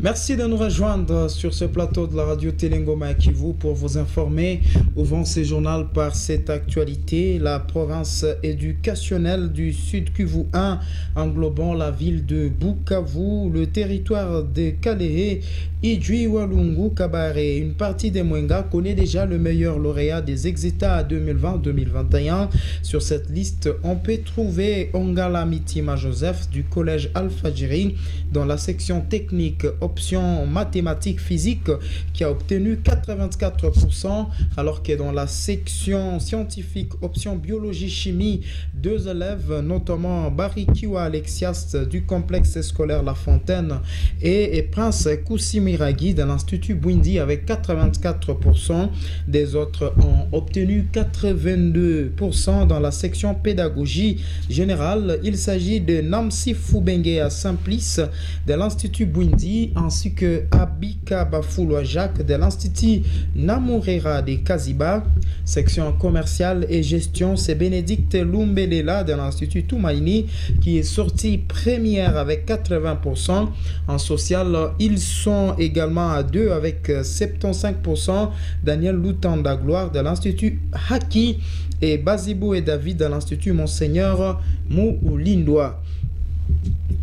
Merci de nous rejoindre sur ce plateau de la radio Télé-Ngoma Kivu pour vous informer. Ouvrons ce journal par cette actualité. La province éducationnelle du Sud Kivu 1, englobant la ville de Bukavu, le territoire de Kalehe, Idjwi, Walungu, Kabare, une partie des Mwenga connaît déjà le meilleur lauréat des Exetas 2020-2021. Sur cette liste, on peut trouver Ongala Mitima Joseph du collège Al-Fajiri dans la section technique option mathématiques physique qui a obtenu 84%, alors que dans la section scientifique option biologie chimie, 2 élèves, notamment Barikiwa Alexias du complexe scolaire La Fontaine et Prince Koussi-Miragui de l'Institut Bwindi avec 84%. Des autres ont obtenu 82% dans la section pédagogie générale. Il s'agit de Namsi Fubenge à Simplice de l'Institut Bwindi ainsi que Abika Bafoulwa Jacques de l'Institut Namurera de Kaziba. Section commerciale et gestion, c'est Bénédicte Lumbelela de l'Institut Toumaini qui est sorti première avec 80%. En social, ils sont également à 2 avec 75%. Daniel Lutanda Gloire de l'Institut Haki et Bazibou et David de l'Institut Monseigneur Moulindwa.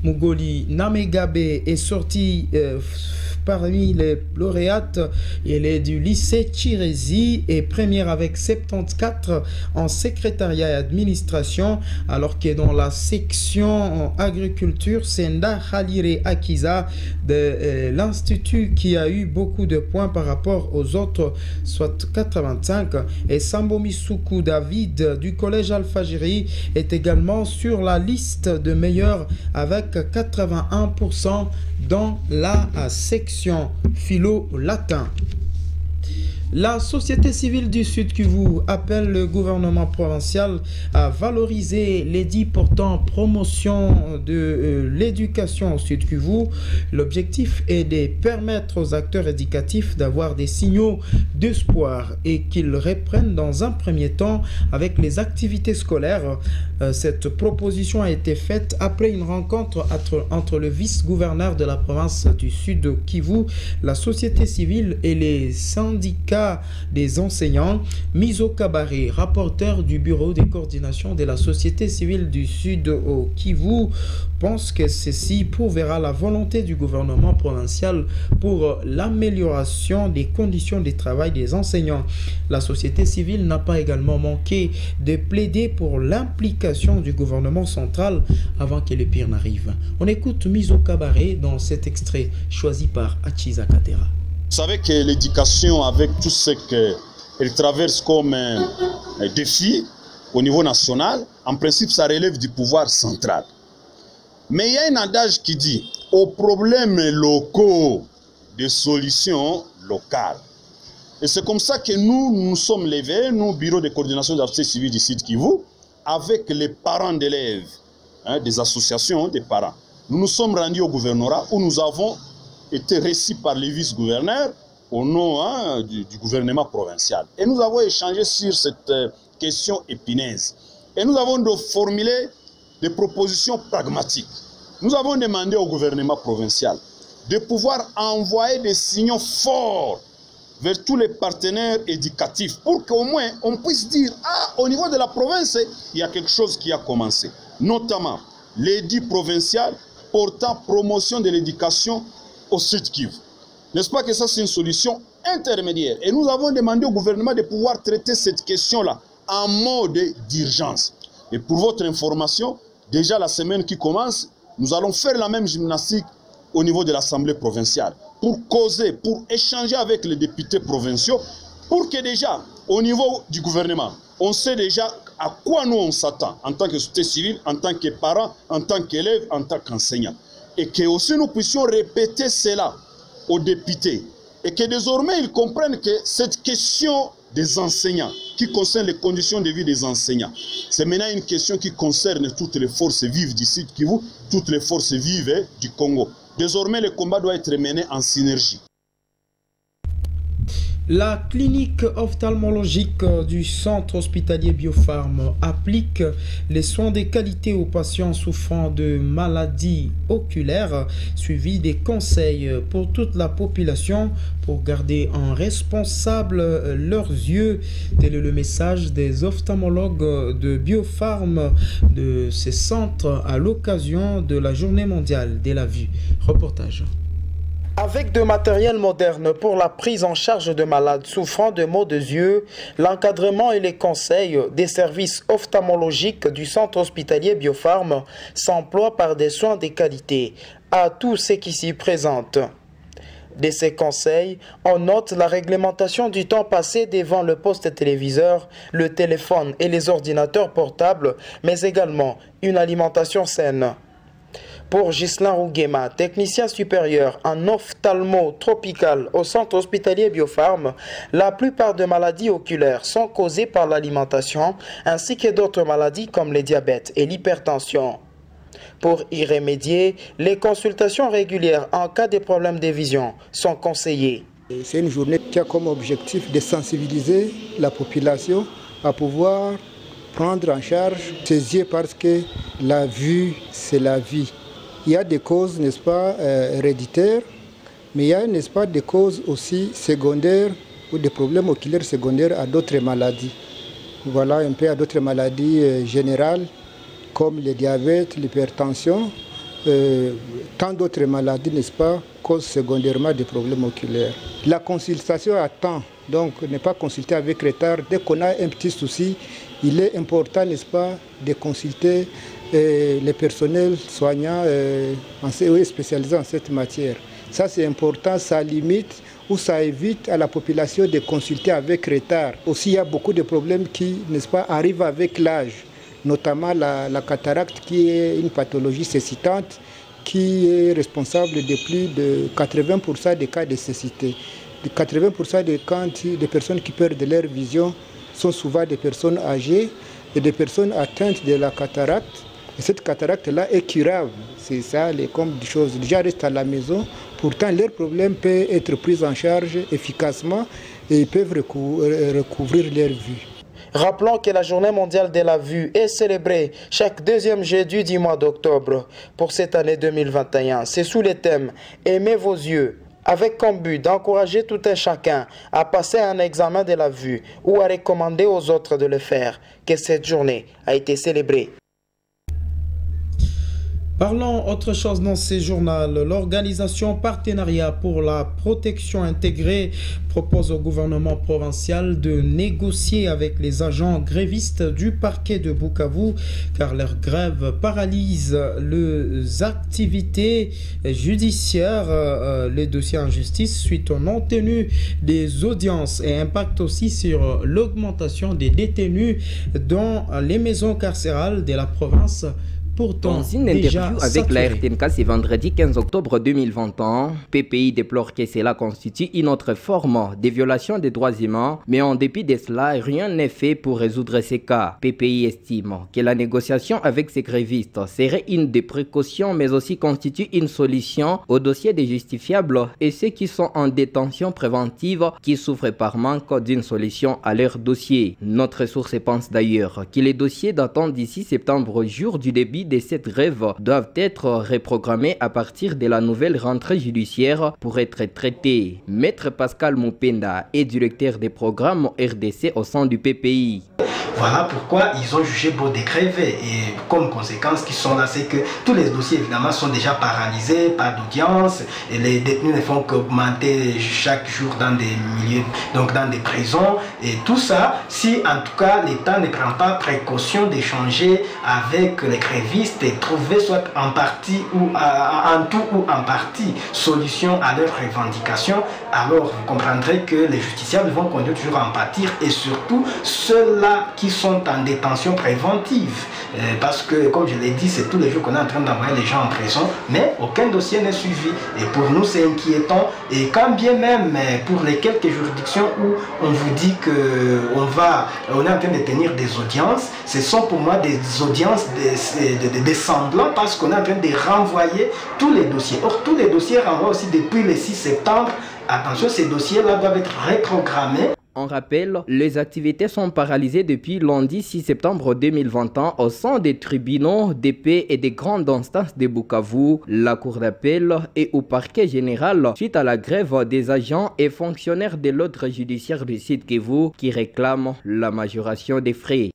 Mugoli Namegabe est sorti parmi les lauréates. Il est du lycée Chirezi et première avec 74 en secrétariat et administration, alors que dans la section agriculture, c'est Nda Halire Akiza de l'Institut qui a eu beaucoup de points par rapport aux autres, soit 85. Et Sambomi Soukou David du collège Al-Fajiri est également sur la liste de meilleurs avec 81% dans la section philo-latin. La société civile du Sud Kivu appelle le gouvernement provincial à valoriser l'édit portant promotion de l'éducation au Sud Kivu. L'objectif est de permettre aux acteurs éducatifs d'avoir des signaux d'espoir et qu'ils reprennent dans un premier temps avec les activités scolaires. Cette proposition a été faite après une rencontre entre le vice-gouverneur de la province du Sud Kivu, la société civile et les syndicats des enseignants. Mizo Kabare, rapporteur du bureau de coordination de la société civile du Sud au Kivu, pense que ceci prouvera la volonté du gouvernement provincial pour l'amélioration des conditions de travail des enseignants. La société civile n'a pas également manqué de plaider pour l'implication du gouvernement central avant que le pire n'arrive. On écoute Mizo Kabare dans cet extrait choisi par Achiza Katera. Vous savez que l'éducation, avec tout ce qu'elle traverse comme un défi au niveau national, en principe, ça relève du pouvoir central. Mais il y a un adage qui dit aux problèmes locaux, des solutions locales. Et c'est comme ça que nous sommes levés, nous, bureau de coordination de la société civile du Sud Kivu, avec les parents d'élèves, des associations des parents. Nous nous sommes rendus au gouvernorat où nous avons été reçus par les vice-gouverneurs au nom du gouvernement provincial. Et nous avons échangé sur cette question épineuse. Et nous avons formulé des propositions pragmatiques. Nous avons demandé au gouvernement provincial de pouvoir envoyer des signaux forts vers tous les partenaires éducatifs pour qu'au moins on puisse dire au niveau de la province, il y a quelque chose qui a commencé. Notamment l'édit provincial portant promotion de l'éducation au Sud Kivu. N'est-ce pas que ça c'est une solution intermédiaire? Et nous avons demandé au gouvernement de pouvoir traiter cette question-là en mode d'urgence. Et pour votre information, déjà la semaine qui commence, nous allons faire la même gymnastique au niveau de l'Assemblée provinciale pour causer, pour échanger avec les députés provinciaux, pour que déjà, au niveau du gouvernement, on sait déjà à quoi nous on s'attend en tant que société civile, en tant que parents, en tant qu'élèves, en tant qu'enseignants. Et que aussi nous puissions répéter cela aux députés. Et que désormais ils comprennent que cette question des enseignants, qui concerne les conditions de vie des enseignants, c'est maintenant une question qui concerne toutes les forces vives du Sud Kivu, toutes les forces vives du Congo. Désormais, le combat doit être mené en synergie. La clinique ophtalmologique du centre hospitalier Biopharm applique les soins de qualité aux patients souffrant de maladies oculaires, suivis des conseils pour toute la population pour garder en responsable leurs yeux. Tel est le message des ophtalmologues de Biopharm de ces centres à l'occasion de la Journée mondiale de la vue. Reportage. Avec de matériel moderne pour la prise en charge de malades souffrant de maux de yeux, l'encadrement et les conseils des services ophtalmologiques du centre hospitalier Biopharm s'emploient par des soins de qualité à tous ceux qui s'y présentent. De ces conseils, on note la réglementation du temps passé devant le poste téléviseur, le téléphone et les ordinateurs portables, mais également une alimentation saine. Pour Ghislain Rouguema, technicien supérieur en ophtalmo tropical au centre hospitalier Biopharm, la plupart des maladies oculaires sont causées par l'alimentation ainsi que d'autres maladies comme le diabète et l'hypertension. Pour y remédier, les consultations régulières en cas de problème de vision sont conseillées. C'est une journée qui a comme objectif de sensibiliser la population à pouvoir prendre en charge ses yeux parce que la vue, c'est la vie. Il y a des causes, n'est-ce pas, héréditaires, mais il y a, n'est-ce pas, des causes aussi secondaires ou des problèmes oculaires secondaires à d'autres maladies. Voilà un peu à d'autres maladies générales comme le diabète, l'hypertension, tant d'autres maladies, n'est-ce pas, causent secondairement des problèmes oculaires. La consultation à temps, donc ne pas consulter avec retard. Dès qu'on a un petit souci, il est important, n'est-ce pas, de consulter les personnels soignants spécialisés en cette matière. Ça c'est important, ça limite ou ça évite à la population de consulter avec retard. Aussi il y a beaucoup de problèmes qui, n'est-ce pas, arrivent avec l'âge, notamment la cataracte qui est une pathologie cécitante qui est responsable de plus de 80% des cas de cécité. 80% des personnes qui perdent leur vision sont souvent des personnes âgées et des personnes atteintes de la cataracte. Et cette cataracte-là est curable. C'est ça, comme des choses. Déjà restent à la maison. Pourtant, leurs problèmes peuvent être pris en charge efficacement et ils peuvent recouvrir leur vue. Rappelons que la Journée mondiale de la vue est célébrée chaque deuxième jeudi du mois d'octobre. Pour cette année 2021, c'est sous le thème « Aimez vos yeux », avec comme but d'encourager tout un chacun à passer un examen de la vue ou à recommander aux autres de le faire, que cette journée a été célébrée. Parlons autre chose dans ces journaux. L'organisation Partenariat pour la protection intégrée propose au gouvernement provincial de négocier avec les agents grévistes du parquet de Bukavu car leur grève paralyse les activités judiciaires, les dossiers en justice suite aux non-tenues des audiences et impacte aussi sur l'augmentation des détenus dans les maisons carcérales de la province pourtant dans une déjà interview avec saturés. la RTNK ce vendredi 15 octobre 2021, PPI déplore que cela constitue une autre forme de violation des droits humains, mais en dépit de cela, rien n'est fait pour résoudre ces cas. PPI estime que la négociation avec ces grévistes serait une des précautions, mais aussi constitue une solution aux dossiers des justifiables et ceux qui sont en détention préventive qui souffrent par manque d'une solution à leur dossier. Notre source pense d'ailleurs que les dossiers datant d'ici septembre, jour du début de cette grève, doivent être reprogrammés à partir de la nouvelle rentrée judiciaire pour être traités. Maître Pascal Moupenda est directeur des programmes RDC au sein du PPI. Voilà pourquoi ils ont jugé beau de gréver et comme conséquence qui sont là, c'est que tous les dossiers évidemment sont déjà paralysés, pas d'audience et les détenus ne font qu'augmenter chaque jour dans des milieux, donc dans des prisons et tout ça, si en tout cas l'État ne prend pas précaution d'échanger avec les grévistes et trouver soit en partie ou en tout ou en partie solution à leurs revendications, alors vous comprendrez que les justiciables vont continuer toujours à en pâtir et surtout ceux-là qui sont en détention préventive. Parce que, comme je l'ai dit, c'est tous les jours qu'on est en train d'envoyer les gens en prison, mais aucun dossier n'est suivi. Et pour nous, c'est inquiétant. Et quand bien même, pour les quelques juridictions où on vous dit qu'on est en train de tenir des audiences, ce sont pour moi des audiences des semblants parce qu'on est en train de renvoyer tous les dossiers. Or, tous les dossiers renvoient aussi depuis le 6 septembre. Attention, ces dossiers-là doivent être reprogrammés. On rappelle, les activités sont paralysées depuis lundi 6 septembre 2021 au sein des tribunaux de paix et des grandes instances de Bukavu, la cour d'appel et au parquet général suite à la grève des agents et fonctionnaires de l'ordre judiciaire du Sud Kivu qui réclament la majoration des frais.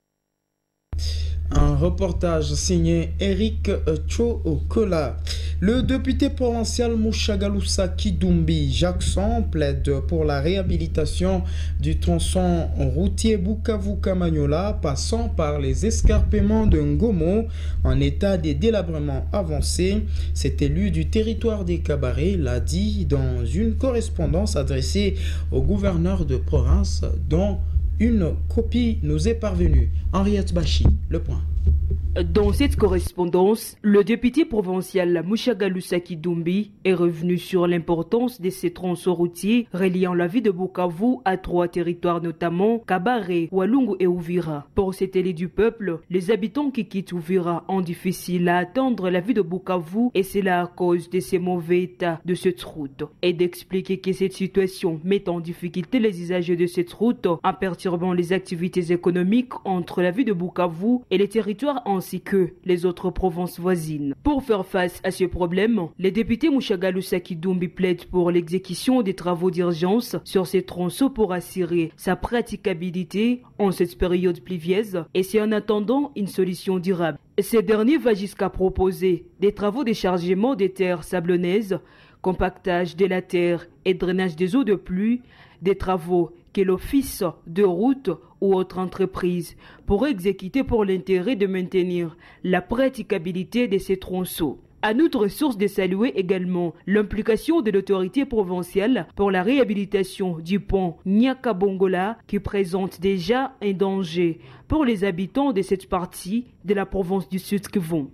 Un reportage signé Eric Tchokola. Le député provincial Mouchagalousa Kidumbi Jackson plaide pour la réhabilitation du tronçon routier Bukavu-Kamanyola passant par les escarpements de Ngomo en état de délabrement avancé. Cet élu du territoire des Cabarets l'a dit dans une correspondance adressée au gouverneur de province dont une copie nous est parvenue. Henriette Bachi, le point. Dans cette correspondance, le député provincial Mouchagalousa Kidumbi est revenu sur l'importance de ces tronçons routiers reliant la ville de Bukavu à 3 territoires notamment Kabare, Walungu et Uvira. Pour cet élu du peuple, les habitants qui quittent Uvira ont difficile à atteindre la ville de Bukavu et c'est là à cause de ces mauvais états de cette route. Et d'expliquer que cette situation met en difficulté les usagers de cette route en perturbant les activités économiques entre la ville de Bukavu et les territoires ainsi que les autres provinces voisines. Pour faire face à ce problème, les députés Mouchagalousa Kidumbi plaident pour l'exécution des travaux d'urgence sur ces tronçons pour assurer sa praticabilité en cette période pluvieuse et c'est en attendant une solution durable. Ce dernier va jusqu'à proposer des travaux de chargement des terres sablonneuses, compactage de la terre et drainage des eaux de pluie, des travaux que l'office de route ou autre entreprise pourrait exécuter pour l'intérêt de maintenir la praticabilité de ces tronçons. À notre source de saluer également l'implication de l'autorité provinciale pour la réhabilitation du pont Nyakabongola qui présente déjà un danger pour les habitants de cette partie de la province du Sud Kivu.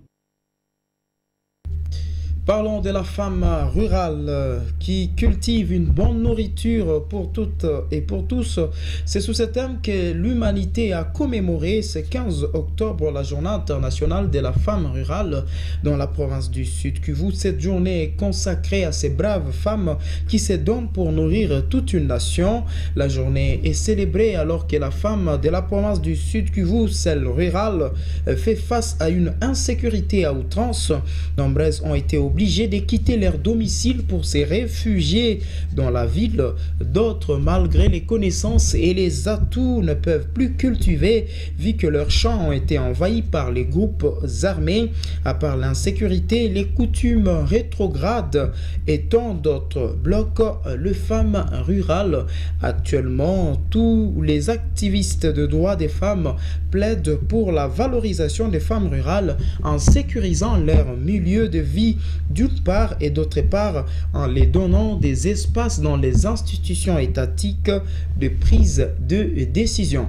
Parlons de la femme rurale qui cultive une bonne nourriture pour toutes et pour tous. C'est sous ce thème que l'humanité a commémoré ce 15 octobre la journée internationale de la femme rurale dans la province du Sud Kivu. Cette journée est consacrée à ces braves femmes qui se donnent pour nourrir toute une nation. La journée est célébrée alors que la femme de la province du Sud Kivu, celle rurale, fait face à une insécurité à outrance. Nombreuses ont été obligés de quitter leur domicile pour se réfugier dans la ville. D'autres, malgré les connaissances et les atouts, ne peuvent plus cultiver vu que leurs champs ont été envahis par les groupes armés. À part l'insécurité, les coutumes rétrogrades et tant d'autres bloquent les femmes rurales. Actuellement, tous les activistes de droits des femmes plaident pour la valorisation des femmes rurales en sécurisant leur milieu de vie d'une part et d'autre part en les donnant des espaces dans les institutions étatiques de prise de décision.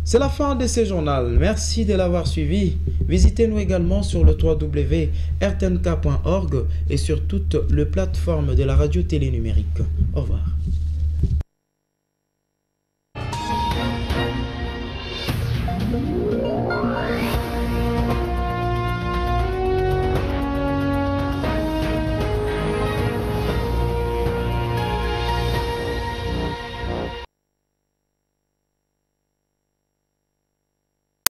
C'est la fin de ce journal. Merci de l'avoir suivi. Visitez-nous également sur le www.rtnk.org et sur toutes les plateformes de la radio télé numérique. Au revoir.